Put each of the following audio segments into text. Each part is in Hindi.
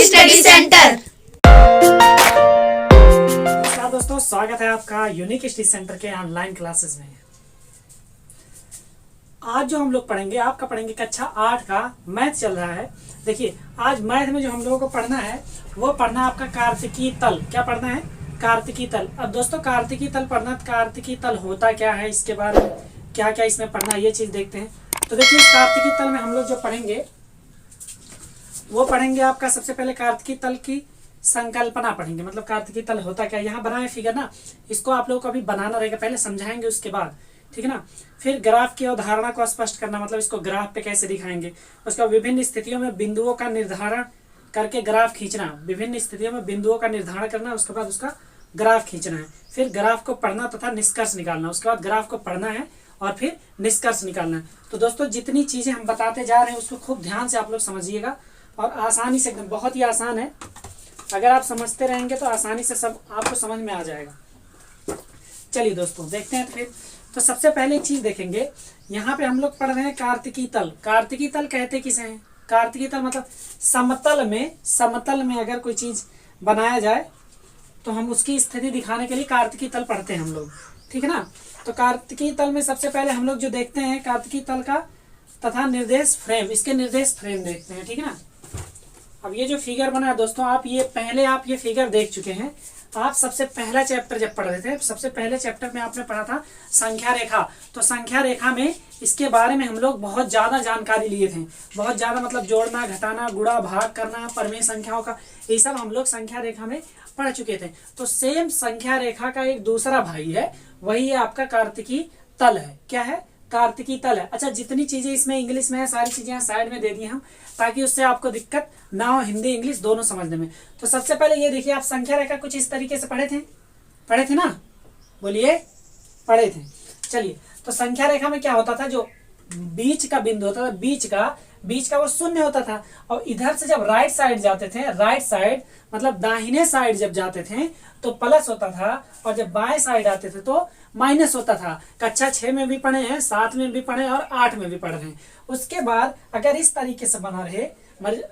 Study centre. नमस्कार दोस्तों, स्वागत है आपका यूनिक स्टडी सेंटर के ऑनलाइन क्लासेस में। आज जो हम लोग पढ़ेंगे, आपका पढ़ेंगे कक्षा 8 का मैथ चल रहा है। देखिए, आज मैथ में जो हम लोगों को पढ़ना है वो पढ़ना है आपका कार्तिकी तल। क्या पढ़ना है? कार्तिकी तल। अब दोस्तों, कार्तिकी तल पढ़ना, कार्तिकी तल होता क्या है, इसके बारे में क्या क्या इसमें पढ़ना है, ये चीज देखते हैं। तो देखिए, इस कार्तिकी तल में हम लोग जो पढ़ेंगे वो पढ़ेंगे आपका सबसे पहले कार्तिकी तल की संकल्पना पढ़ेंगे। मतलब कार्तिकी तल होता क्या, यहाँ बनाए फिगर ना, इसको आप लोगों को अभी बनाना रहेगा, पहले समझाएंगे उसके बाद, ठीक है ना। फिर ग्राफ की अवधारणा को स्पष्ट करना, मतलब इसको ग्राफ पे कैसे दिखाएंगे। उसका विभिन्न स्थितियों में बिंदुओं का निर्धारण करके ग्राफ खींचना, विभिन्न स्थितियों में बिंदुओं का निर्धारण करना, उसके बाद उसका ग्राफ खींचना है। फिर ग्राफ को पढ़ना तथा निष्कर्ष निकालना, उसके बाद ग्राफ को पढ़ना है और फिर निष्कर्ष निकालना है। तो दोस्तों, जितनी चीजें हम बताते जा रहे हैं उसको खूब ध्यान से आप लोग समझिएगा और आसानी से, एकदम बहुत ही आसान है। अगर आप समझते रहेंगे तो आसानी से सब आपको समझ में आ जाएगा। चलिए दोस्तों, देखते हैं। फिर तो सबसे पहले एक चीज देखेंगे, यहाँ पे हम लोग पढ़ रहे हैं कार्तिकी तल। कार्तिकी तल कहते किसे हैं? कार्तिकी तल मतलब समतल में अगर कोई चीज बनाया जाए तो हम उसकी स्थिति दिखाने के लिए कार्तिकी तल पढ़ते हैं हम लोग, ठीक है ना। तो कार्तिकी तल में सबसे पहले हम लोग जो देखते हैं कार्तिकी तल का तथा निर्देश फ्रेम, इसके निर्देश फ्रेम देखते हैं, ठीक है ना। अब ये जो फिगर बना है दोस्तों, आप ये फिगर देख चुके हैं। आप सबसे पहला चैप्टर जब पढ़ रहे थे, सबसे पहले चैप्टर में आपने पढ़ा था संख्या रेखा। तो संख्या रेखा में इसके बारे में हम लोग बहुत ज्यादा जानकारी लिए थे, बहुत ज्यादा, मतलब जोड़ना, घटाना, गुणा, भाग करना, परिमेय संख्याओं का, ये सब हम लोग संख्या रेखा में पढ़ चुके थे। तो सेम संख्या रेखा का एक दूसरा भाई है, वही आपका कार्तिकी तल है। क्या है? कार्तिकी तल है। अच्छा, जितनी चीजें इसमें इंग्लिश में है सारी चीजें यहाँ साइड में दे दी हम, ताकि उससे आपको दिक्कत ना हो, हिंदी इंग्लिश दोनों समझने में। तो सबसे पहले ये देखिए, आप संख्या रेखा कुछ इस तरीके से पढ़े थे ना, बोलिए, पढ़े थे। चलिए, तो संख्या रेखा में क्या होता था, जो बीच का बिंदु होता था, बीच का वो शून्य होता था। और इधर से जब राइट साइड जाते थे, राइट साइड मतलब दाहिने साइड जब जाते थे तो प्लस होता था, और जब बाएं साइड आते थे तो माइनस होता था। कक्षा 6 में भी पढ़े हैं, 7 में भी पढ़े और 8 में भी पढ़ रहे हैं। उसके बाद अगर इस तरीके से बना रहे,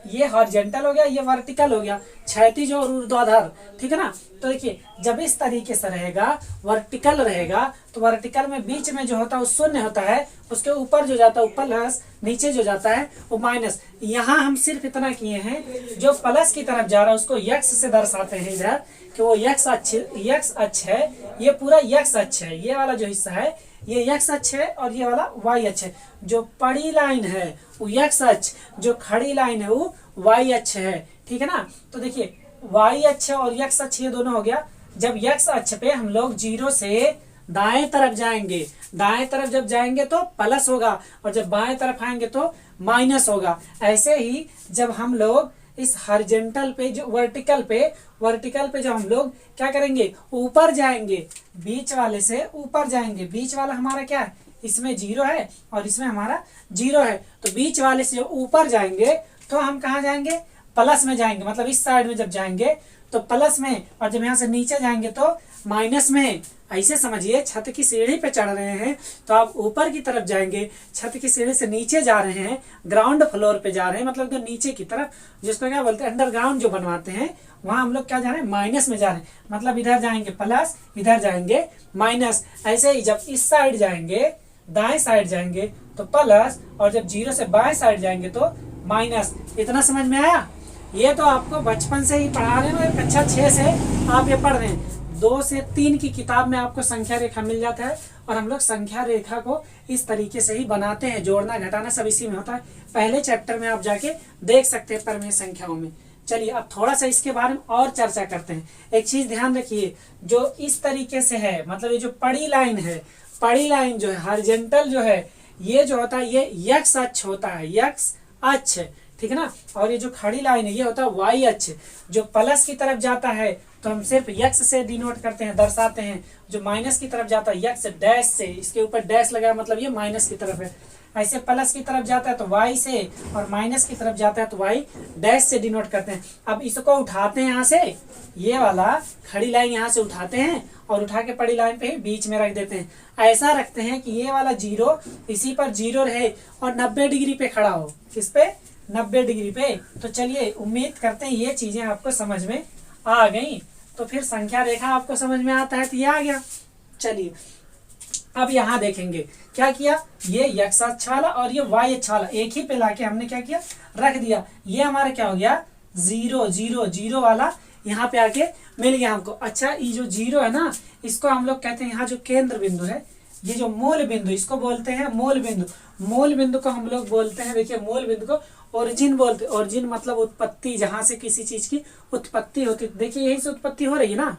ये हॉरिजॉन्टल हो गया, ये वर्टिकल हो गया, क्षैतिज और ऊर्ध्वाधर, ठीक है ना। तो देखिए, जब इस तरीके से रहेगा, वर्टिकल रहेगा, तो वर्टिकल में बीच में जो होता है वो शून्य होता है, उसके ऊपर जो जाता है वो प्लस, नीचे जो जाता है वो माइनस। यहाँ हम सिर्फ इतना किए हैं, जो प्लस की तरफ जा रहा है उसको यक्स से दर्शाते हैं इधर, कि वो यक्स अक्ष है, ये पूरा यक्स अक्ष है, ये वाला जो हिस्सा है ये यक्स अक्ष है और ये वाला वाई अक्ष है। जो पड़ी लाइन है वो यक्स अक्ष, जो खड़ी लाइन है वो वाई अक्ष है, ठीक है ना। तो देखिए, वाई अक्ष और यक्स अक्ष ये दोनों हो गया। जब यक्स अक्ष पे हम लोग 0 से दाएं तरफ जाएंगे, दाएं तरफ जब जाएंगे तो प्लस होगा, और जब बाएं तरफ आएंगे तो माइनस होगा। ऐसे ही जब हम लोग इस हॉरिजॉन्टल पे, जो वर्टिकल पे जब हम लोग क्या करेंगे, ऊपर जाएंगे, बीच वाले से ऊपर जाएंगे। बीच वाला हमारा क्या है, इसमें 0 है और इसमें हमारा 0 है। तो बीच वाले से ऊपर जाएंगे तो हम कहाँ जाएंगे, प्लस में जाएंगे। मतलब इस साइड में जब जाएंगे तो प्लस में, और जब यहाँ से नीचे जाएंगे तो माइनस में। ऐसे समझिए, छत की सीढ़ी पे चढ़ रहे हैं तो आप ऊपर की तरफ जाएंगे, छत की सीढ़ी से नीचे जा रहे हैं, ग्राउंड फ्लोर पे जा रहे हैं, मतलब नीचे की तरफ, जिसको क्या बोलते हैं, अंडरग्राउंड जो बनवाते हैं, वहां हम लोग क्या जा रहे हैं, माइनस में जा रहे हैं। मतलब इधर जाएंगे प्लस, इधर जाएंगे माइनस। ऐसे ही जब इस साइड जाएंगे, दाएं साइड जाएंगे तो प्लस, और जब 0 से बाएं साइड जाएंगे तो माइनस। इतना समझ में आया? ये तो आपको बचपन से ही पढ़ा रहे हैं, कक्षा 6 से आप ये पढ़ रहे हैं। 2 से 3 की किताब में आपको संख्या रेखा मिल जाता है, और हम लोग संख्या रेखा को इस तरीके से ही बनाते हैं, जोड़ना घटाना सब इसी में होता है। पहले चैप्टर में आप जाके देख सकते हैं परिमेय संख्याओं में। चलिए, अब थोड़ा सा इसके बारे में और चर्चा करते हैं। एक चीज ध्यान रखिए, जो इस तरीके से है, मतलब ये जो पड़ी लाइन है, पड़ी लाइन जो है, हॉरिजॉन्टल जो है, ये जो होता है ये यक्स अक्ष होता है, यक्स अक्ष, ठीक है ना। और ये जो खड़ी लाइन है ये होता है वाई अक्ष। जो प्लस की तरफ जाता है तो हम सिर्फ यक्स से डिनोट करते हैं, दर्शाते हैं। जो माइनस की तरफ जाता है यक्स डैश से, इसके ऊपर डैश लगाया, मतलब ये माइनस की तरफ है। ऐसे प्लस की तरफ जाता है तो वाई से, और माइनस की तरफ जाता है तो वाई डैश से डिनोट करते हैं। अब इसको उठाते हैं यहाँ से, ये वाला खड़ी लाइन यहाँ से उठाते हैं और उठा के पड़ी लाइन पे बीच में रख देते हैं। ऐसा रखते हैं कि ये वाला 0 इसी पर 0 रहे और 90 डिग्री पे खड़ा हो। किस पे? 90 डिग्री पे। तो चलिए उम्मीद करते हैं ये चीजें आपको समझ में आ गई। तो फिर संख्या रेखा आपको समझ में आता है तो ये आ गया। चलिए अब यहाँ देखेंगे क्या किया, ये x अक्ष वाला और ये y अक्ष वाला एक ही पे लाके हमने क्या किया, रख दिया। ये हमारा क्या हो गया, 0 0 0 वाला यहाँ पे आके मिल गया हमको। अच्छा ये जो 0 है ना, इसको हम लोग कहते हैं यहाँ जो केंद्र बिंदु है, ये जो मूल बिंदु, इसको बोलते हैं मूल बिंदु। मूल बिंदु को हम लोग बोलते हैं, देखिए मूल बिंदु को ओरिजिन बोलते हैं। ओरिजिन मतलब उत्पत्ति, जहां से किसी चीज की उत्पत्ति होती है। देखिए यही से उत्पत्ति हो रही है ना,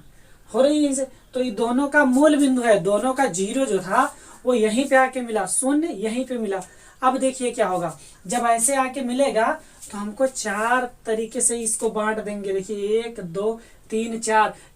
हो रही है। तो ये दोनों का मूल बिंदु है, दोनों का 0 जो था वो यहीं पे आके मिला, 0 यहीं पे मिला। अब देखिए क्या होगा, जब ऐसे आके मिलेगा तो हमको 4 तरीके से इसको बांट देंगे। देखिए 1 2 3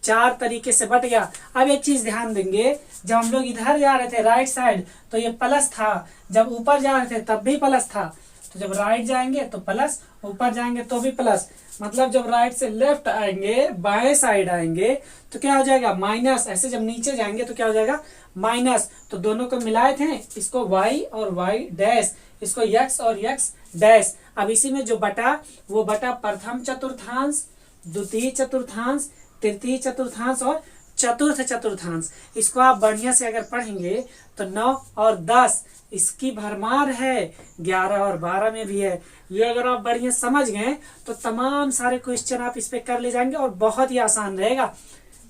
4 तरीके से बट गया। अब एक चीज ध्यान देंगे, जब हम लोग इधर जा रहे थे राइट साइड तो ये प्लस था, जब ऊपर जा रहे थे तब भी प्लस था। तो जब राइट जाएंगे तो प्लस, ऊपर जाएंगे तो भी प्लस। मतलब जब राइट से लेफ्ट आएंगे, बाएं साइड आएंगे तो क्या हो जाएगा, माइनस। ऐसे जब नीचे जाएंगे तो क्या हो जाएगा, माइनस। तो दोनों को मिलाए थे, इसको y और y डैश, इसको x और x डैश। अब इसी में जो बटा, वो बटा प्रथम चतुर्थांश, द्वितीय चतुर्थांश, तृतीय चतुर्थांश और चतुर्थ चतुर्थांश। इसको आप बढ़िया से अगर पढ़ेंगे तो 9 और 10 इसकी भरमार है, 11 और 12 में भी है। ये अगर आप बढ़िया समझ गए तो तमाम सारे क्वेश्चन आप इस पे कर ले जाएंगे और बहुत ही आसान रहेगा।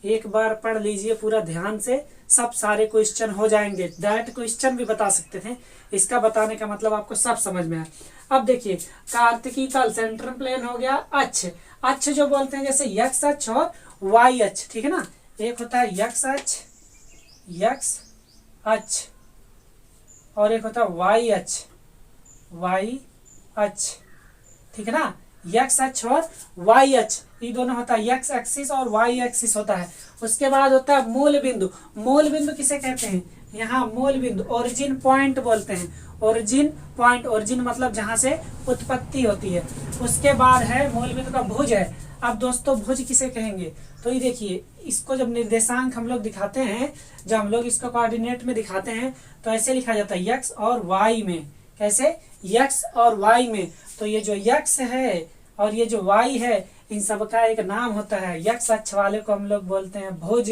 एक बार पढ़ लीजिए पूरा ध्यान से, सब सारे क्वेश्चन हो जाएंगे। डायरेक्ट क्वेश्चन भी बता सकते थे, इसका बताने का मतलब आपको सब समझ में आया। अब देखिए कार्तिकी तल, सेंट्रल प्लेन हो गया अक्ष। अक्ष जो बोलते हैं जैसे x अक्ष और y अक्ष, ठीक है ना। एक होता है x अक्ष और एक होता है y अक्ष, ठीक है ना। x अक्ष और y अक्ष, ये दोनों होता है, x एक्सिस और y एक्सिस होता है। उसके बाद होता है मूल बिंदु। मूल बिंदु किसे कहते हैं, यहाँ मूल बिंदु ओरिजिन पॉइंट बोलते हैं। ओरिजिन पॉइंट, ओरिजिन मतलब जहां से उत्पत्ति होती है। उसके बाद है मूल बिंदु का भुज है। अब दोस्तों भुज किसे कहेंगे, तो ये देखिए इसको जब निर्देशांक हम लोग दिखाते हैं, जब हम लोग इसको कोऑर्डिनेट में दिखाते हैं तो ऐसे लिखा जाता है x और y में। कैसे, x और y में। तो ये जो x है और ये जो y है, इन सब का एक नाम होता है। x अक्ष वाले को हम लोग बोलते हैं भुज।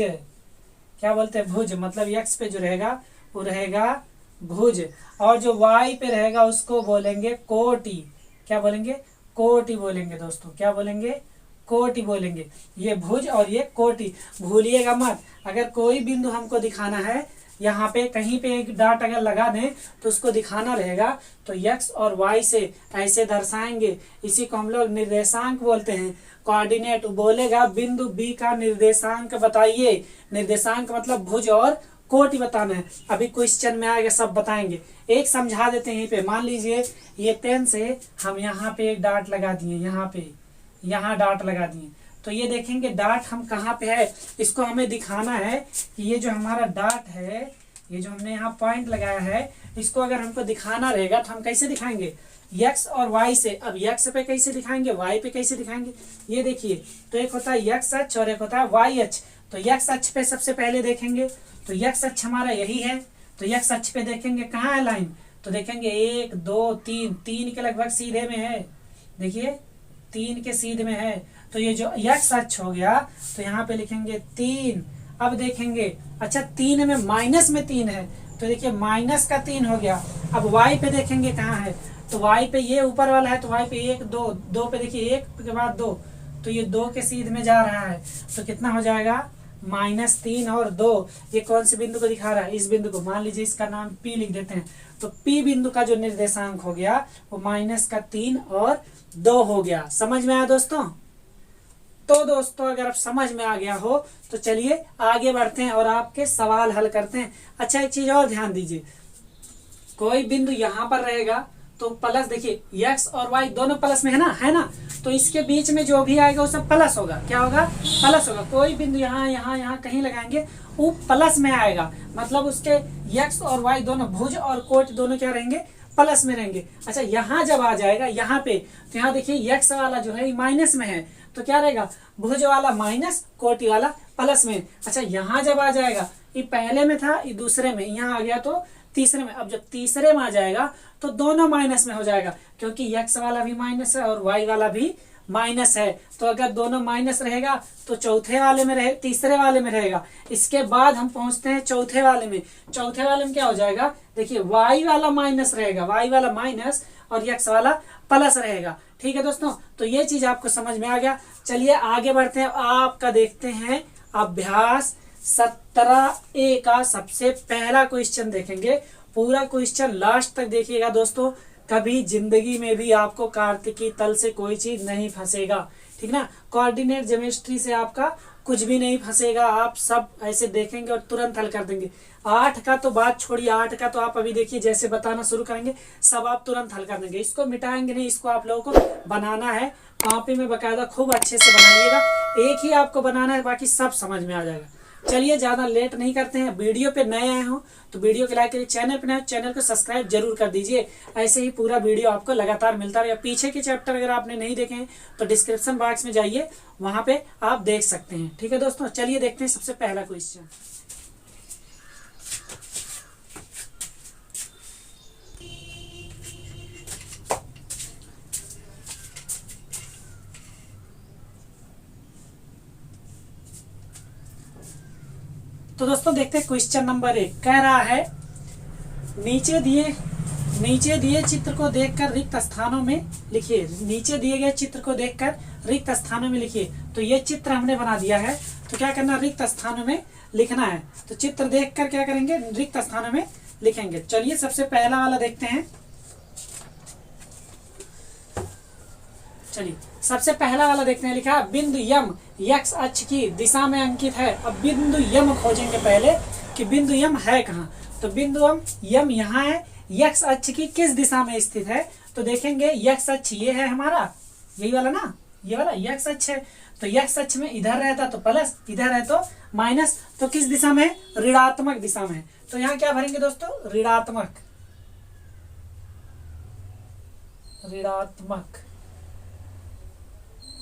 क्या बोलते हैं, भुज। मतलब x पे जो रहेगा वो रहेगा भुज, और जो y पे रहेगा उसको बोलेंगे कोटि। क्या बोलेंगे, कोटि बोलेंगे दोस्तों। क्या बोलेंगे, कोटि बोलेंगे। ये भुज और ये कोटि, भूलिएगा मत। अगर कोई बिंदु हमको दिखाना है, यहाँ पे कहीं पे एक डॉट अगर लगा दें तो उसको दिखाना रहेगा, तो x और y से ऐसे दर्शाएंगे। इसी को हम लोग निर्देशांक बोलते हैं, कोऑर्डिनेट। बोलेगा बिंदु B का निर्देशांक बताइए। निर्देशांक मतलब भुज और कोटि बताना है। अभी क्वेश्चन में आएगा, सब बताएंगे। एक समझा देते हैं यहीं पे। मान लीजिए ये पेन से हम यहाँ पे एक डॉट लगा दिए, यहाँ पे, यहाँ डॉट लगा दिए, तो ये देखेंगे डॉट हम कहाँ पे है, इसको हमें दिखाना है कि ये जो हमारा डॉट है, ये जो हमने यहाँ पॉइंट लगाया है, इसको अगर हमको दिखाना रहेगा तो हम कैसे दिखाएंगे, x और y से। अब x पे कैसे दिखाएंगे, y पे कैसे दिखाएंगे, ये देखिए। तो एक होता है x अक्ष और एक होता है y अक्ष। तो x अक्ष पे सबसे पहले देखेंगे, तो x अक्ष हमारा यही है। तो x अक्ष पे देखेंगे कहाँ है लाइन, तो देखेंगे 1 2 3, 3 के लगभग सीधे में है। देखिए 3 के सीधे में है। तो ये जो x अक्ष हो गया तो यहाँ पे लिखेंगे 3। अब देखेंगे, अच्छा 3 में माइनस में 3 है, तो देखिए माइनस का 3 हो गया। अब y पे देखेंगे कहाँ है, तो y पे ये ऊपर वाला है, तो y पे 1 2, 2 पे देखिए 1 के बाद 2, तो ये 2 के सीध में जा रहा है। तो कितना हो जाएगा, -3 और 2। ये कौन से बिंदु को दिखा रहा है, इस बिंदु को। मान लीजिए इसका नाम P लिख देते हैं। तो P बिंदु का जो निर्देशांक हो गया वो -3 और 2 हो गया। समझ में आया दोस्तों। तो दोस्तों अगर आप समझ में आ गया हो तो चलिए आगे बढ़ते हैं और आपके सवाल हल करते हैं। अच्छा एक चीज और ध्यान दीजिए, कोई बिंदु यहाँ पर रहेगा तो प्लस, देखिए x और y दोनों प्लस में है ना, तो इसके बीच में जो भी आएगा वो सब प्लस होगा। क्या होगा, प्लस होगा। कोई बिंदु यहाँ यहाँ यहाँ कहीं लगाएंगे वो प्लस में आएगा, मतलब उसके x और y दोनों, भुज और कोटि दोनों क्या रहेंगे, प्लस में रहेंगे। अच्छा यहाँ जब आ जाएगा यहाँ पे, तो यहाँ देखिए x वाला जो है माइनस में है, तो क्या रहेगा, भुज वाला माइनस, कोटि वाला प्लस में। अच्छा यहाँ जब आ जाएगा, ये पहले में था ये दूसरे में, यहाँ आ गया तो तीसरे में। अब जब तीसरे में आ जाएगा तो दोनों माइनस में हो जाएगा, क्योंकि x वाला भी माइनस है और y वाला भी माइनस है। तो अगर दोनों माइनस रहेगा तो चौथे वाले में रहे, तीसरे वाले में रहेगा। इसके बाद हम पहुंचते हैं चौथे वाले में। चौथे वाले में क्या हो जाएगा, देखिए y वाला माइनस रहेगा, y वाला माइनस और x वाला प्लस रहेगा। ठीक है दोस्तों, तो ये चीज आपको समझ में आ गया। चलिए आगे बढ़ते हैं। आपका देखते हैं अभ्यास 17A का सबसे पहला क्वेश्चन देखेंगे। पूरा क्वेश्चन लास्ट तक देखिएगा दोस्तों, कभी जिंदगी में भी आपको कार्तिकी तल से कोई चीज नहीं फंसेगा। ठीक ना, कोऑर्डिनेट ज्योमेट्री से आपका कुछ भी नहीं फंसेगा। आप सब ऐसे देखेंगे और तुरंत हल कर देंगे। 8 का तो बात छोड़िए, 8 का तो आप अभी देखिए जैसे बताना शुरू करेंगे सब आप तुरंत हल कर देंगे। इसको मिटाएंगे नहीं, इसको आप लोगों को बनाना है कॉपी में बकायदा, खूब अच्छे से बनाइएगा। एक ही आपको बनाना है, बाकी सब समझ में आ जाएगा। चलिए ज्यादा लेट नहीं करते हैं। वीडियो पे नए आए हो तो वीडियो के लाइक करिए, चैनल पे नए चैनल को सब्सक्राइब जरूर कर दीजिए। ऐसे ही पूरा वीडियो आपको लगातार मिलता रहेगा। पीछे के चैप्टर अगर आपने नहीं देखे हैं तो डिस्क्रिप्शन बॉक्स में जाइए, वहां पे आप देख सकते हैं। ठीक है दोस्तों, चलिए देखते हैं सबसे पहला क्वेश्चन। तो दोस्तों देखते हैं क्वेश्चन नंबर 1 कह रहा है, नीचे दिए चित्र को देखकर रिक्त स्थानों में लिखिए। नीचे दिए गए चित्र को देखकर रिक्त स्थानों में लिखिए। तो ये चित्र हमने बना दिया है, तो क्या करना, रिक्त स्थानों में लिखना है। तो चित्र देखकर क्या करेंगे, रिक्त स्थानों में लिखेंगे। चलिए सबसे पहला वाला देखते हैं। चलिए सबसे पहला वाला देखते हैं। लिखा बिंदु यम x अक्ष की दिशा में अंकित है। अब बिंदु यम खोजेंगे पहले कि बिंदु यम है कहाँ। तो बिंदु यम यहाँ है, x अक्ष की किस दिशा में स्थित है। तो देखेंगे x अक्ष ये है हमारा, यही वाला ना, ये वाला x अक्ष है। तो x अक्ष में इधर रहता तो प्लस, इधर है तो माइनस। तो किस दिशा में, ऋणात्मक दिशा में। तो यहाँ क्या भरेंगे दोस्तों, ऋणात्मक।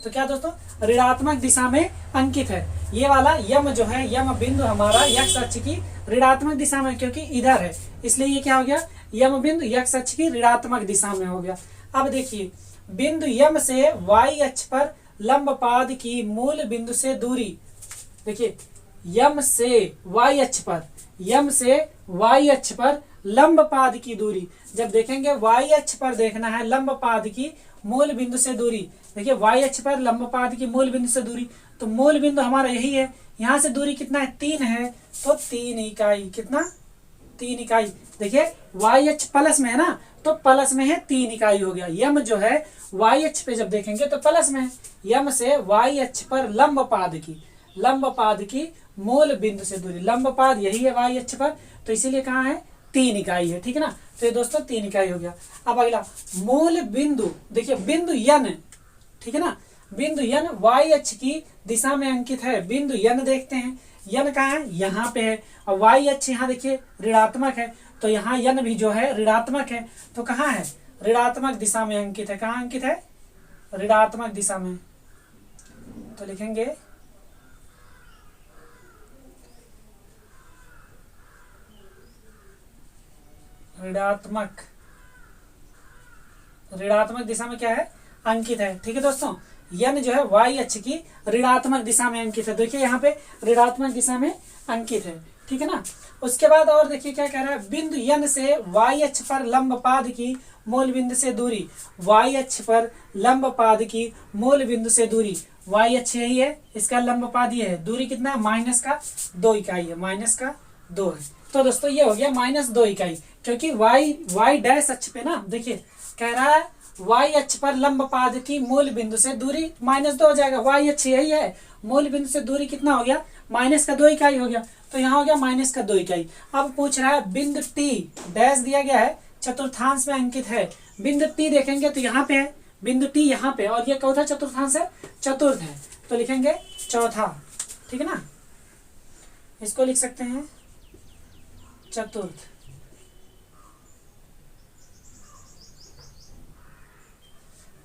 तो क्या दोस्तों, ऋणात्मक दिशा में अंकित है। ये वाला यम जो है, यम बिंदु हमारा x अक्ष की ऋणात्मक दिशा में, क्योंकि इधर है इसलिए ये क्या हो गया, यम बिंदु x अक्ष की ऋणात्मक दिशा में हो गया। अब देखिए बिंदु यम से y अक्ष पर लंब पाद की मूल बिंदु से दूरी। देखिए यम से y अक्ष पर लंब पाद की दूरी। जब देखेंगे y अक्ष पर देखना है लंब पाद की मूल बिंदु से दूरी। देखिए y अक्ष पर लंब पाद की मूल बिंदु से दूरी, तो मूल बिंदु हमारा यही है। यहाँ से दूरी कितना है, 3 है, तो 3 इकाई। कितना, 3 इकाई। देखिए y अक्ष प्लस में है ना, तो प्लस में है 3 इकाई हो गया। यम जो है y अक्ष पे जब देखेंगे तो प्लस में है। यम से y अक्ष पर लंब पाद की मूल बिंदु से दूरी, लंब पाद यही है y अक्ष पर, तो इसीलिए कहाँ है, 3 इकाई है। ठीक है ना, तो ये दोस्तों 3 इकाई हो गया। अब अगला मूल बिंदु, देखिए बिंदु यन, ठीक है ना, बिंदु यन y अक्ष की दिशा में अंकित है। बिंदु यन देखते हैं, यन कहाँ है, यहाँ पे है। और y अक्ष यहाँ देखिए ऋणात्मक है, तो यहाँ यन भी जो है ऋणात्मक है। तो कहाँ है, ऋणात्मक दिशा में अंकित है। कहाँ अंकित है, ऋणात्मक दिशा में। तो लिखेंगे ऋणात्मक दिशा में क्या है, अंकित है। ठीक है दोस्तों, यन जो है y अक्ष की ऋणात्मक दिशा में अंकित है। देखिए यहाँ पे ऋणात्मक दिशा में अंकित है। ठीक है ना, उसके बाद और देखिए क्या कह रहा है, बिंदु यन से y अक्ष पर लंब पाद की मूल बिंदु से दूरी। y अक्ष पर लंब पाद की मूल बिंदु से दूरी, y अक्ष यही है, इसका लंब पाद ये है। दूरी कितना, -2 इकाई है, -2 है। तो दोस्तों ये हो गया -2 इकाई, क्योंकि y डैश अक्ष पे ना, देखिए कह रहा है y अक्ष पर लंब पाद की मूल बिंदु से दूरी -2 हो जाएगा। y अक्ष यही है, मूल बिंदु से दूरी कितना हो गया, -2 इकाई हो गया। तो यहाँ हो गया -2 इकाई। अब पूछ रहा है बिंदु T डैश दिया गया है, चतुर्थांश में अंकित है। बिंदु T देखेंगे तो यहाँ पे है, बिंदु T यहाँ पे, और ये चौथा चतुर्थांश है, चतुर्थ है, तो लिखेंगे चौथा। ठीक है ना, इसको लिख सकते हैं चतुर्थ।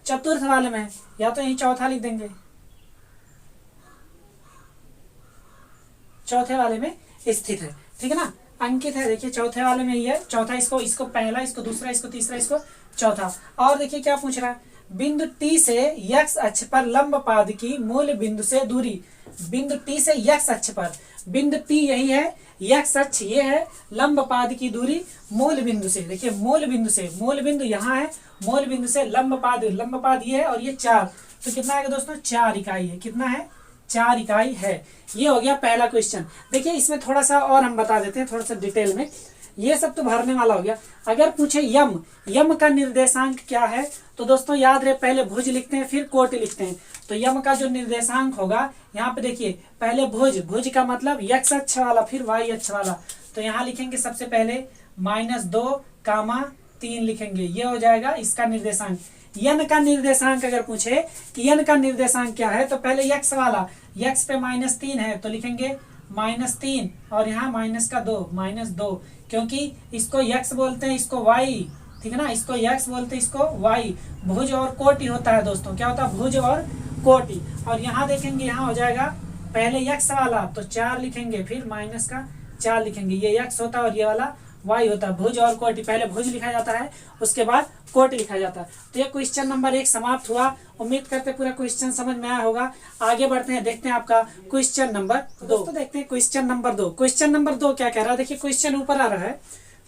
चतुर्थ वाले में या तो यही चौथा लिख देंगे, चौथे वाले में स्थित है। ठीक है ना, अंकित है, देखिए चौथे वाले में ही है, चौथा इसको पहला, इसको दूसरा, इसको तीसरा, इसको चौथा। और देखिए क्या पूछ रहा है, बिंदु टी से यक्स अक्ष पर लंब पाद की मूल बिंदु से दूरी। बिंदु टी से यक्स अक्ष पर, बिंदु पी यही है, यक्स अक्ष ये है, लंब पाद की दूरी मूल बिंदु से, देखिए मूल बिंदु से, मूल बिंदु यहाँ है, मूल बिंदु से लंब पाद ये है और ये 4, तो कितना आएगा दोस्तों 4 इकाई है। कितना है 4 इकाई है। ये हो गया पहला क्वेश्चन। देखिए इसमें थोड़ा सा और हम बता देते हैं थोड़ा सा डिटेल में, ये सब तो भरने वाला हो गया। अगर पूछे यम का निर्देशांक क्या है, तो दोस्तों याद रहे पहले भुज लिखते हैं फिर कोटि लिखते हैं। तो यम का जो निर्देशांक होगा, यहाँ पे देखिए पहले भुज का मतलब x अक्ष वाला फिर y अक्ष वाला, तो यहाँ लिखेंगे सबसे पहले -2, 3 लिखेंगे, ये हो जाएगा इसका निर्देशांक। यन का निर्देशांक अगर पूछे कि यन का निर्देशांक क्या है, तो पहले x वाला, x पे -3 है तो लिखेंगे -3 और यहाँ -2, क्योंकि इसको x बोलते हैं, इसको y, ठीक है ना, इसको x बोलते हैं, इसको y। भुज और कोटि होता है दोस्तों, क्या होता है भुज और कोटि। और यहाँ देखेंगे यहाँ हो जाएगा पहले x वाला तो 4 लिखेंगे, फिर -4 लिखेंगे, ये x होता है और ये वाला y होता है। भुज और कोटि, पहले भुज लिखा जाता है उसके बाद कोटि लिखा जाता है। तो ये क्वेश्चन नंबर 1 समाप्त हुआ। उम्मीद करते पूरा क्वेश्चन समझ में आया होगा। आगे बढ़ते हैं, देखते हैं आपका क्वेश्चन नंबर 2। दोस्तों देखते हैं क्वेश्चन नंबर 2। क्वेश्चन नंबर 2 क्या कह रहा है, देखिए क्वेश्चन ऊपर आ रहा है।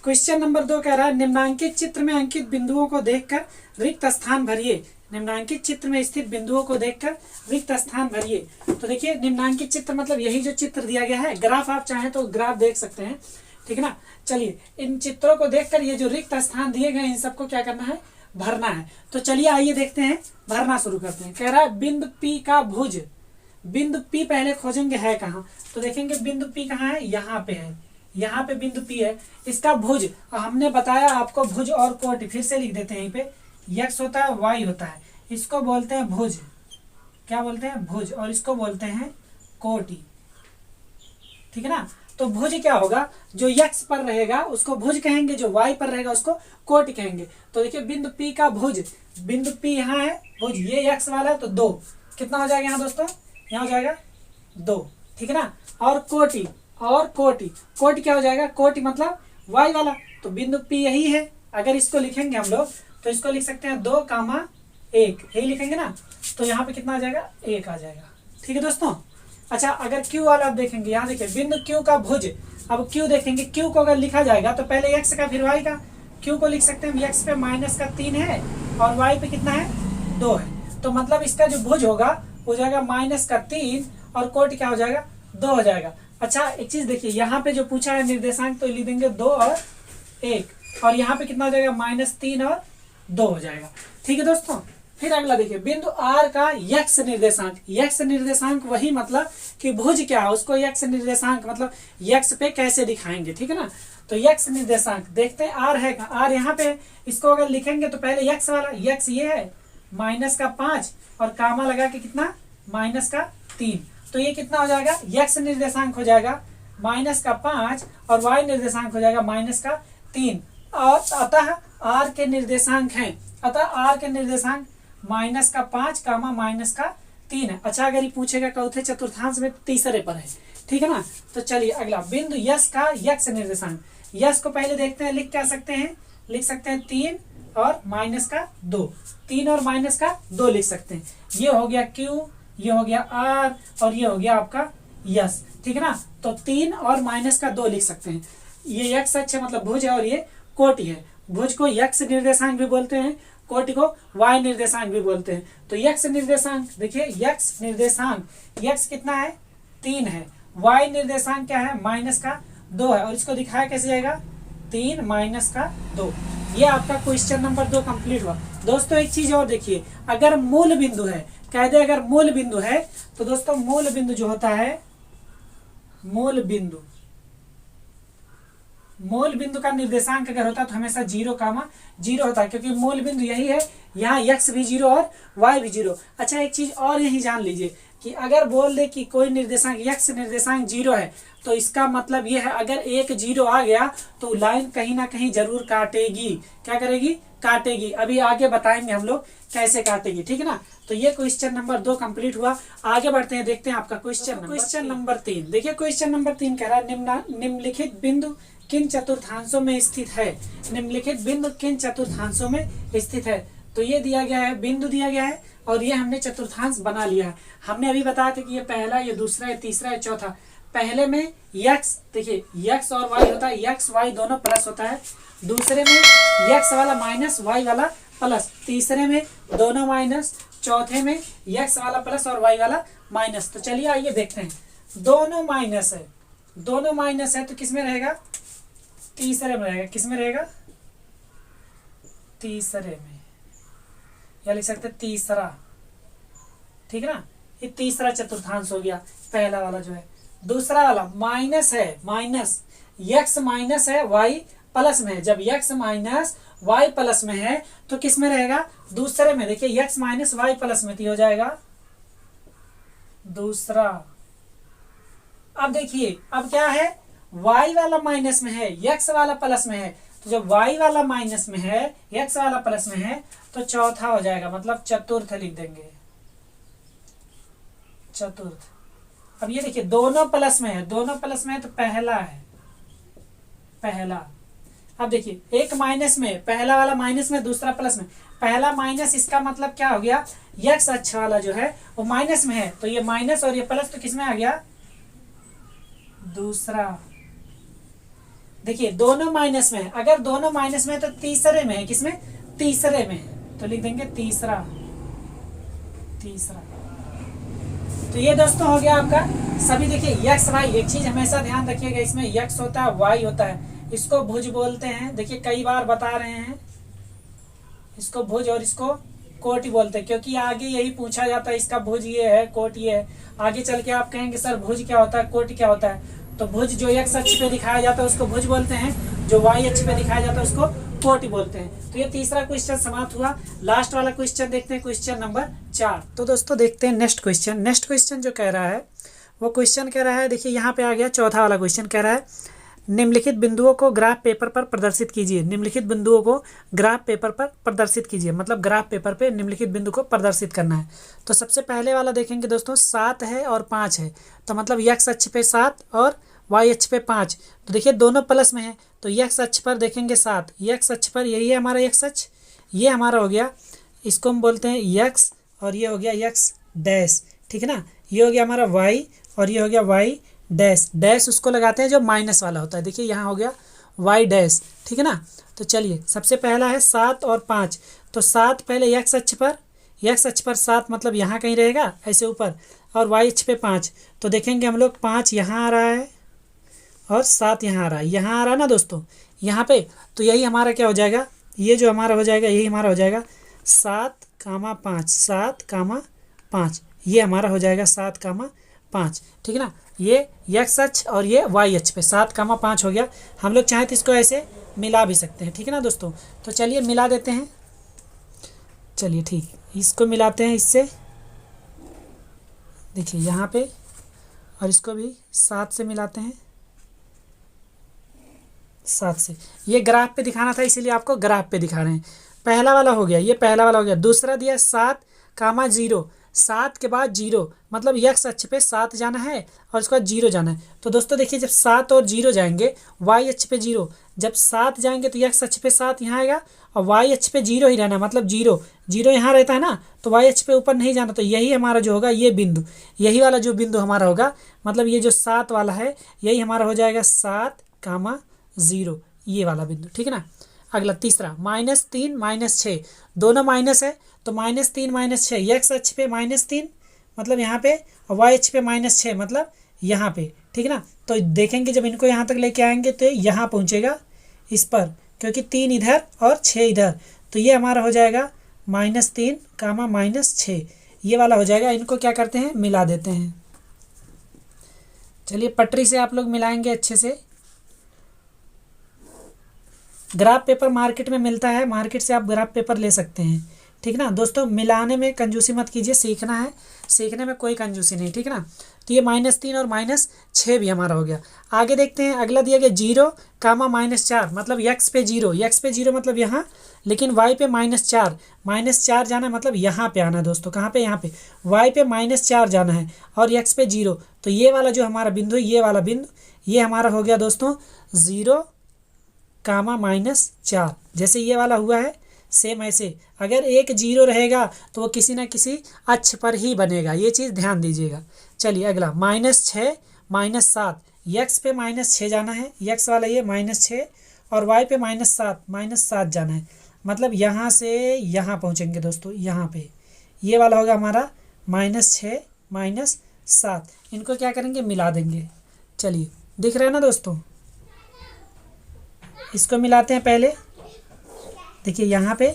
क्वेश्चन नंबर 2 कह रहा है, निम्नांकित चित्र में अंकित बिंदुओं को देखकर रिक्त स्थान भरिए। निम्नांकित चित्र में स्थित बिंदुओं को देखकर रिक्त स्थान भरिए। तो देखिए निम्नांकित चित्र मतलब यही जो चित्र दिया गया है, ग्राफ आप चाहें तो ग्राफ देख सकते हैं, ठीक है ना। चलिए इन चित्रों को देखकर ये जो रिक्त स्थान दिए गए इन सबको क्या करना है, भरना है। तो चलिए आइए देखते हैं, भरना शुरू करते हैं। कह रहा है बिंदु P का भुज, बिंदु P पहले खोजेंगे है कहाँ, तो देखेंगे बिंदु P कहाँ है, यहाँ पे है, यहाँ पे बिंदु P है। इसका भुज हमने बताया आपको, भुज और कोटि फिर से लिख देते हैं। यहीं पे x होता है y होता है, इसको बोलते हैं भुज, क्या बोलते हैं भुज, और इसको बोलते हैं कोटि, ठीक है ना। तो भुज क्या होगा, जो x पर रहेगा उसको भुज कहेंगे, जो y पर रहेगा उसको कोटि कहेंगे। तो देखिए बिंदु P का भुज, बिंदु P यहाँ है, भुज ये x वाला है तो 2, कितना हो जाएगा यहाँ दोस्तों, यहाँ हो जाएगा 2, ठीक है ना। और कोटि, कोटि क्या हो जाएगा, कोटि मतलब y वाला, तो बिंदु P यही है। अगर इसको लिखेंगे हम लोग तो इसको लिख सकते हैं 2, 1, यही लिखेंगे ना, तो यहाँ पे कितना आ जाएगा 1 आ जाएगा, ठीक है दोस्तों। अच्छा अगर Q वाला आप देखेंगे, यहाँ देखिए बिंदु Q का भुज, अब Q देखेंगे, Q को अगर लिखा जाएगा तो पहले x का फिर y का, Q को लिख सकते हैं x पे -3 है और y पे कितना है 2 है, तो मतलब इसका जो भुज होगा हो जाएगा -3 और कोटि क्या हो जाएगा 2 हो जाएगा। अच्छा एक चीज देखिए, यहाँ पे जो पूछा है निर्देशांक तो लिख देंगे 2 और 1, और यहाँ पे कितना हो जाएगा -3 और 2 हो जाएगा, ठीक है दोस्तों। फिर अगला देखिए बिंदु R का x निर्देशांक, x निर्देशांक वही मतलब कि भुज क्या है उसको x निर्देशांक मतलब x पे कैसे दिखाएंगे, ठीक है ना। तो x निर्देशांक देखते हैं, R है R यहाँ पे, इसको अगर लिखेंगे तो पहले x वाला, x ये है -5 और कामा लगा के कितना -3, तो ये कितना हो जाएगा, x निर्देशांक हो जाएगा -5 और y निर्देशांक हो जाएगा -3, और अतः R के निर्देशांक हैं, अतः R के निर्देशांक -5 -3 है। अच्छा अगर ये पूछेगा चौथे चतुर्थांश में तीसरे पर है, ठीक है ना। तो चलिए अगला बिंदु यश का x निर्देशांक, यश को पहले देखते हैं, लिख क्या सकते हैं, लिख सकते हैं 3 और -2, 3 और -2 लिख सकते हैं। ये हो गया Q, ये हो गया R और ये हो गया आपका यश, ठीक है ना। तो 3 और -2 लिख सकते हैं। ये x अक्ष मतलब भुज है और ये कोटि है। भुज को x निर्देशांक भी बोलते हैं, कोटि को y निर्देशांक भी बोलते हैं। तो x निर्देशांक देखिए, x निर्देशांक x कितना है 3 है, y निर्देशांक क्या है -2 है, और इसको दिखाया कैसे जाएगा 3 -2। ये आपका क्वेश्चन नंबर 2 कंप्लीट हुआ। दोस्तों एक चीज और देखिए, अगर मूल बिंदु है, कह दे अगर मूल बिंदु है तो दोस्तों मूल बिंदु जो होता है, मूल बिंदु का निर्देशांक अगर होता है तो हमेशा 0, होता है, क्योंकि मूल बिंदु यही है, यहाँ x भी 0 और y भी 0। अच्छा एक चीज और यही जान लीजिए कि अगर बोल दे कि कोई निर्देशांक x निर्देशांक 0 है तो इसका मतलब ये है अगर एक 0 आ गया तो लाइन कहीं ना कहीं जरूर काटेगी, क्या करेगी, काटेगी। अभी आगे बताएंगे हम लोग कैसे काटेगी, ठीक है ना। तो ये क्वेश्चन नंबर 2 कंप्लीट हुआ। आगे बढ़ते हैं, देखते हैं आपका क्वेश्चन नंबर 3। देखिए क्वेश्चन नंबर 3 कह रहा है निम्नलिखित बिंदु किन चतुर्थांशों में स्थित है, निम्नलिखित बिंदु किन चतुर्थांशों में स्थित है। तो ये दिया गया है, बिंदु दिया गया है और ये हमने चतुर्थांश बना लिया है। हमने अभी बताया था कि ये पहला, ये दूसरा, ये तीसरा, ये चौथा। पहले में यक्स, देखिए यक्स और वाई होता है, यक्स वाई दोनों प्लस होता है। दूसरे में यक्स वाला माइनस, वाई वाला प्लस। तीसरे में दोनों माइनस। चौथे में यक्स वाला प्लस और वाई वाला माइनस। तो चलिए आइए देखते हैं, दोनों माइनस है, दोनों माइनस है तो किसमें रहेगा, तीसरे में रहेगा। किसमें रहेगा, तीसरे में, या लिख सकते तीसरा, ठीक है ना। ये तीसरा चतुर्थांश हो गया, पहला वाला जो है। दूसरा वाला माइनस है, माइनस यक्स माइनस है वाई प्लस में है। जब यक्स माइनस वाई प्लस में है तो किस में रहेगा, दूसरे में। देखिए यक्स माइनस वाई प्लस में हो जाएगा दूसरा। अब देखिए अब क्या है, y वाला माइनस में है, x वाला प्लस में है। तो जब y वाला माइनस में है, x वाला प्लस में है तो चौथा हो जाएगा, मतलब चतुर्थ लिख देंगे, चतुर्थ। अब ये देखिए दोनों प्लस में है, दोनों प्लस में है तो पहला है, पहला। अब देखिए एक माइनस में, पहला वाला माइनस में, दूसरा प्लस में। पहला माइनस, इसका मतलब क्या हो गया, x अक्ष वाला जो है वो माइनस में है तो ये माइनस और ये प्लस, तो किसमें आ गया, दूसरा। देखिए दोनों माइनस में है, अगर दोनों माइनस में है तो तीसरे में है। किसमें, तीसरे में है, तो लिख देंगे तीसरा, तीसरा। तो ये दोस्तों हो गया आपका सभी। देखिए यक्स वाई, एक चीज हमेशा ध्यान रखिएगा, इसमें यक्स होता है, वाई होता है, इसको भुज बोलते हैं। देखिए कई बार बता रहे हैं, इसको भुज और इसको कोटि बोलते हैं, क्योंकि आगे यही पूछा जाता है, इसका भुज ये है, कोट ये है। आगे चल के आप कहेंगे सर भुज क्या होता है, कोटि क्या होता है। तो भुज जो एक्स अक्ष पे दिखाया जाता है उसको भुज बोलते हैं, जो वाई अक्ष पे दिखाया जाता है उसको कोटि बोलते हैं। तो ये तीसरा क्वेश्चन समाप्त हुआ। लास्ट वाला क्वेश्चन देखते हैं, क्वेश्चन नंबर 4। तो दोस्तों देखते हैं नेक्स्ट क्वेश्चन। नेक्स्ट क्वेश्चन जो कह रहा है वो क्वेश्चन कह रहा है, देखिए यहाँ पे आ गया चौथा वाला क्वेश्चन। कह रहा है निम्नलिखित बिंदुओं को ग्राफ पेपर पर प्रदर्शित कीजिए। निम्नलिखित बिंदुओं को ग्राफ पेपर पर प्रदर्शित कीजिए, मतलब ग्राफ पेपर पे निम्नलिखित बिंदु को प्रदर्शित करना है। तो सबसे पहले वाला देखेंगे दोस्तों, 7 है और 5 है, तो मतलब एक्स अक्ष पे 7 और वाई अक्ष पे 5। तो देखिए दोनों प्लस में है, तो एक्स अक्ष पर देखेंगे 7, एक्स अक्ष पर यही है हमारा एक्स अक्ष, ये हमारा हो गया, इसको हम बोलते हैं यक्स, और ये हो गया यक्स डैश, ठीक है ना। ये हो गया हमारा वाई और ये हो गया वाई डैश। डैश उसको लगाते हैं जो माइनस वाला होता है। देखिए यहाँ हो गया वाई डैश, ठीक है ना। तो चलिए सबसे पहला है 7 और 5। तो 7 पहले एक्स अक्ष पर, एक्स अक्ष पर 7 मतलब यहाँ कहीं रहेगा ऐसे ऊपर, और वाई अक्ष पे 5। तो देखेंगे हम लोग 5 यहाँ आ रहा है और 7 यहाँ आ रहा है, यहाँ आ रहा है ना दोस्तों, यहाँ पे। तो यही हमारा क्या हो जाएगा, ये जो हमारा हो जाएगा, यही हमारा हो जाएगा 7,5, 7,5, ये हमारा हो जाएगा 7,5, ठीक है ना। ये एक्स अक्ष और ये वाई अक्ष पे 7,5 हो गया। हम लोग चाहें तो इसको ऐसे मिला भी सकते हैं, ठीक है ना दोस्तों। तो चलिए मिला देते हैं, चलिए ठीक, इसको मिलाते हैं इससे, देखिए यहाँ पे, और इसको भी 7 से मिलाते हैं, 7 से। ये ग्राफ पे दिखाना था इसीलिए आपको ग्राफ पे दिखा रहे हैं। पहला वाला हो गया, ये पहला वाला हो गया। दूसरा दिया 7,0, 7 के बाद 0, मतलब एक्स अक्ष पे 7 जाना है और उसके बाद 0 जाना है। तो दोस्तों देखिए जब 7 और 0 जाएंगे, वाई अक्ष पे 0, जब 7 जाएंगे तो एक्स अक्ष पे 7 यहाँ आएगा और वाई अक्ष पे 0 ही रहना, मतलब 0 यहाँ रहता है ना, तो वाई अक्ष पे ऊपर नहीं जाना। तो यही हमारा जो होगा ये बिंदु, यही वाला जो बिंदु हमारा होगा, मतलब ये जो 7 वाला है यही हमारा हो जाएगा 7,0, ये वाला बिंदु, ठीक है ना। अगला तीसरा -3 -6, दोनों माइनस है, तो -3 -6, एक्स अक्ष पे -3 मतलब यहाँ पे, और वाई अक्ष पे -6 मतलब यहाँ पे, ठीक है ना। तो देखेंगे जब इनको यहाँ तक लेके आएंगे तो यहाँ पहुँचेगा इस पर, क्योंकि 3 इधर और 6 इधर, तो ये हमारा हो जाएगा -3, -6, ये वाला हो जाएगा। इनको क्या करते हैं, मिला देते हैं। चलिए पटरी से आप लोग मिलाएंगे अच्छे से। ग्राफ पेपर मार्केट में मिलता है, मार्केट से आप ग्राफ पेपर ले सकते हैं, ठीक है ना दोस्तों। मिलाने में कंजूसी मत कीजिए, सीखना है, सीखने में कोई कंजूसी नहीं, ठीक है ना। तो ये -3 और -6 भी हमारा हो गया। आगे देखते हैं, अगला दिया गया 0, -4, मतलब एक्स पे 0, एक्स पे 0 मतलब यहाँ, लेकिन वाई पे -4 जाना है, मतलब यहाँ पे आना है दोस्तों। कहाँ पे, यहाँ पे वाई पे -4 जाना है और एक्स पे 0। तो ये वाला जो हमारा बिंदु है, ये वाला बिंदु, ये हमारा हो गया दोस्तों 0, कामा -4, जैसे ये वाला हुआ है सेम ऐसे। अगर एक जीरो रहेगा तो वो किसी ना किसी अक्ष पर ही बनेगा, ये चीज़ ध्यान दीजिएगा। चलिए अगला -6 -7, यक्स पे -6 जाना है, यक्स वाला ये -6 और वाई पे -7 जाना है। मतलब यहाँ से यहाँ पहुँचेंगे दोस्तों, यहाँ पे ये वाला होगा हमारा -6 -7, इनको क्या करेंगे मिला देंगे। चलिए दिख रहा है ना दोस्तों, इसको मिलाते हैं पहले, देखिए यहाँ पे,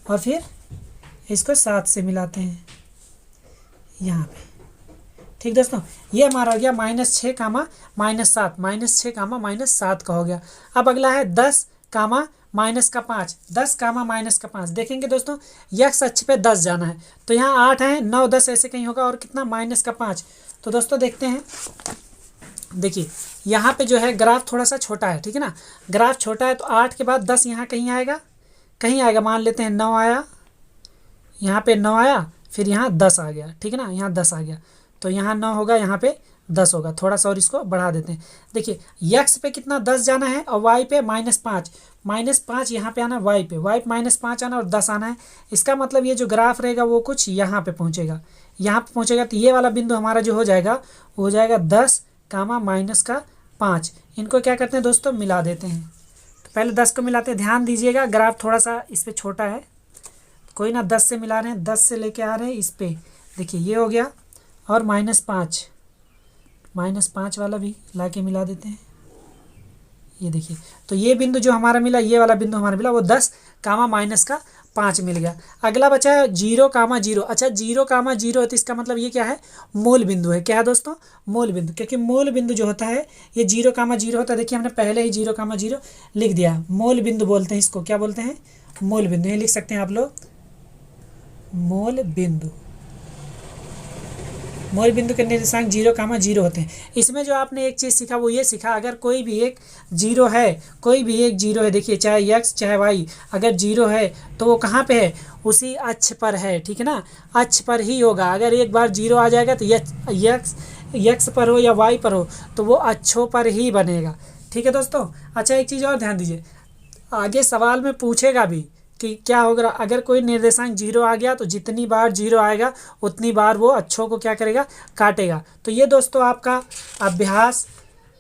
और फिर इसको 7 से मिलाते हैं यहाँ पे। ठीक दोस्तों, ये हमारा हो गया -6 कामा -7, -6 कामा -7 का हो गया। अब अगला है 10 कामा -5, 10 कामा -5। देखेंगे दोस्तों यक्स अक्ष पे 10 जाना है, तो यहाँ 8 है, 9 10 ऐसे कहीं होगा, और कितना -5। तो दोस्तों देखते हैं, देखिए यहाँ पे जो है ग्राफ थोड़ा सा छोटा है, ठीक है ना, ग्राफ छोटा है तो 8 के बाद 10 यहाँ कहीं आएगा, मान लेते हैं 9 आया, यहाँ पे 9 आया, फिर यहाँ 10 आ गया, ठीक है ना, यहाँ 10 आ गया, तो यहाँ 9 होगा, यहाँ पे 10 होगा। थोड़ा सा और इसको बढ़ा देते हैं। देखिए यक्स पे कितना 10 जाना है और वाई पे -5 यहाँ पे आना, वाई पे -5 आना और 10 आना है। इसका मतलब ये जो ग्राफ रहेगा वो कुछ यहाँ पे पहुँचेगा, तो ये वाला बिंदु हमारा जो हो जाएगा वो हो जाएगा 10 कामा -5। इनको क्या करते हैं दोस्तों मिला देते हैं। तो पहले 10 को मिलाते हैं, ध्यान दीजिएगा ग्राफ थोड़ा सा इस पर छोटा है, कोई ना 10 से मिला रहे हैं, 10 से लेके आ रहे हैं इस पे, देखिए ये हो गया, और -5 वाला भी ला के मिला देते हैं, ये देखिए। तो ये बिंदु जो हमारा मिला, ये वाला बिंदु हमारा मिला वो 10 कामा -5 मिल गया। अगला बचा है 0 कामा 0। अच्छा 0 कामा 0 है तो इसका मतलब ये क्या है, मूल बिंदु है। क्या है दोस्तों, मूल बिंदु, क्योंकि मूल बिंदु जो होता है ये 0 कामा 0 होता है। देखिए हमने पहले ही 0 कामा 0 लिख दिया, मूल बिंदु बोलते हैं इसको। क्या बोलते हैं, मूल बिंदु। ये लिख सकते हैं आप लोग, मूल बिंदु। मूल बिंदु के निर्देशांक 0 कामा 0 होते हैं। इसमें जो आपने एक चीज़ सीखा वो ये सीखा, अगर कोई भी एक जीरो है, देखिए चाहे यक्स चाहे वाई, अगर 0 है तो वो कहाँ पे है, उसी अक्ष पर है, ठीक है ना, अक्ष पर ही होगा। अगर एक बार 0 आ जाएगा तो यक्स पर हो या वाई पर हो तो वो अक्षों पर ही बनेगा। ठीक है दोस्तों। अच्छा एक चीज़ और ध्यान दीजिए, आगे सवाल में पूछेगा भी कि क्या होगा, अगर कोई निर्देशांक 0 आ गया तो जितनी बार 0 आएगा उतनी बार वो अक्षों को क्या करेगा, काटेगा। तो ये दोस्तों आपका अभ्यास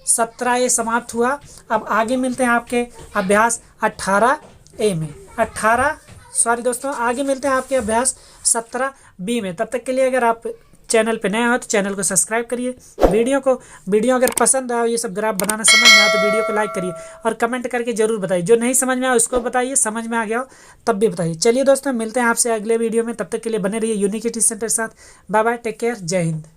17 ये समाप्त हुआ। अब आगे मिलते हैं आपके अभ्यास 18A में, आगे मिलते हैं आपके अभ्यास 17B में। तब तक के लिए अगर आप चैनल पे नए हो तो चैनल को सब्सक्राइब करिए। वीडियो अगर पसंद आया, ये सब ग्राफ बनाना समझ में आया तो वीडियो को लाइक करिए और कमेंट करके जरूर बताइए। जो नहीं समझ में आया उसको बताइए, समझ में आ गया हो तब भी बताइए। चलिए दोस्तों मिलते हैं आपसे अगले वीडियो में, तब तक के लिए बने रहिए यूनिक टीचर सेंटर के साथ। बाय बाय, टेक केयर, जय हिंद।